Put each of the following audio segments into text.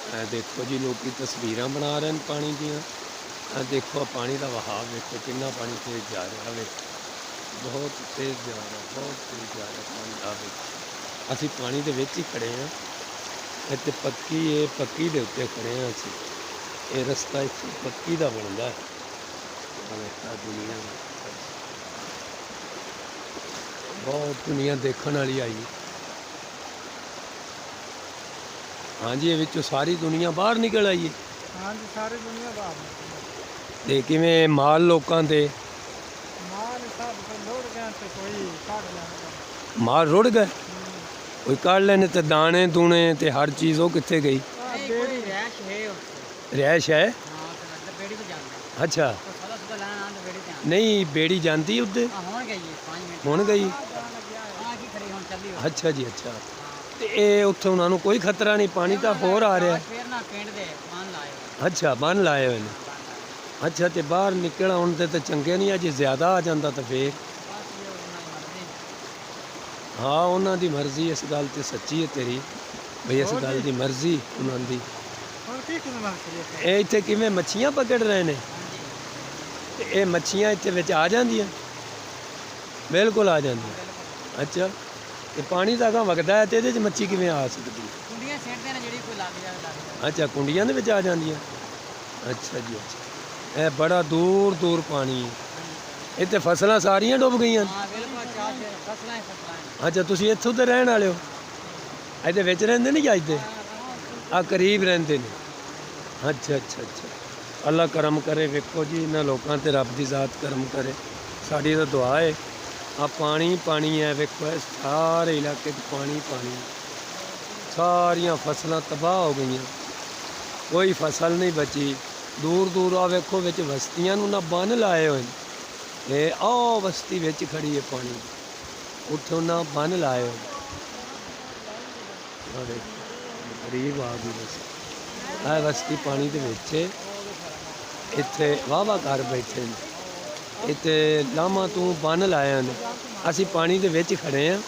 देखो जी लोग तस्वीर बना रहे हैं पानी दियाँ। देखो पानी का वहाव देखो कितना पानी तेज जा रहा है। बहुत तेज जा रहा, बहुत तेज जा रहा पानी आ। असी पानी के विच ही खड़े हैं। इतने पक्की है, पक्की के उत्ते खड़े हैं असी। ये रस्ता इतने पक्की का बनता है। दुनिया बहुत दुनिया देखने वाली आई। हाँ जी, ये सारी दुनिया बाहर निकल आई है। हाँ जी, सारी दुनिया बाहर ते किवें माल लोकां दे माल सब रुड़ गए ते कोई काट लेने माल रुड़ गए, कोई काट लेने ते दाने दूने ते हर चीज़ वो कित्थे गई? रिहायश है। अच्छा नहीं बेड़ी जाती उधर हुण गई। अच्छा जी अच्छा। तो ये उत्थे उन्होंने कोई खतरा नहीं, पानी तो होर आ रहा है। अच्छा बन लाए हुए ने। अच्छा तो बाहर निकल आने तो चंगे नहीं, अजे ज़्यादा आ जाता तो फिर हाँ उन्हों की मर्जी। इस गल तो सच्ची है तेरी भाई, इस गल की मर्जी उन्होंने। इतने किवें मच्छियाँ पकड़ रहे हैं? ये मच्छियाँ इतने आ जांदियां? बिल्कुल आ जांदियां। अच्छा तो पानी तो अगर वगदा है तो ये मच्छी किवें आ सकती है? अच्छा कुंडियां दे विच आ जांदियां। अच्छा जी अच्छा। यह बड़ा दूर दूर पानी है। इतने फसलां सारियां डुब गई। अच्छा तुसीं इत्थों दे रहण वाले हो? इहदे विच रहिंदे ने जां इत्थे करीब रहिंदे ने? अच्छा अच्छा अच्छा। अल्लाह करम करे। वेखो जी इन्हां लोकां ते रब दी ज़ात करम करे। साडी तां दुआ है। पानी पानी है। वेखो सारे इलाके पानी पानी, सारियां फसलां तबाह हो गई, कोई फसल नहीं बची। दूर दूर आ वेखो विच बस्तियां नूं ना बन लाए हुए हैं। आ बस्ती विच खड़ी है पानी, उत्थों ना बन लाए हुए। गरीब आ गई बस आ बस्ती पानी के विच। इत्थे वाह वाह घर बैठे हैं। इतने लामा तू बन लाए हैं। असी पानी के विच खड़े हैं।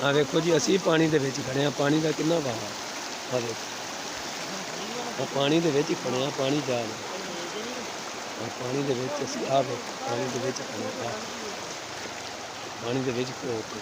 हाँ वेखो जी असी पानी के विच खड़े हैं। पानी का कितना बहाव आ देखो। पानी के विच ही खड़े हैं, पानी जा रहा पानी के विच असी आ पानी के विच खड़े पानी के विच खड़ो के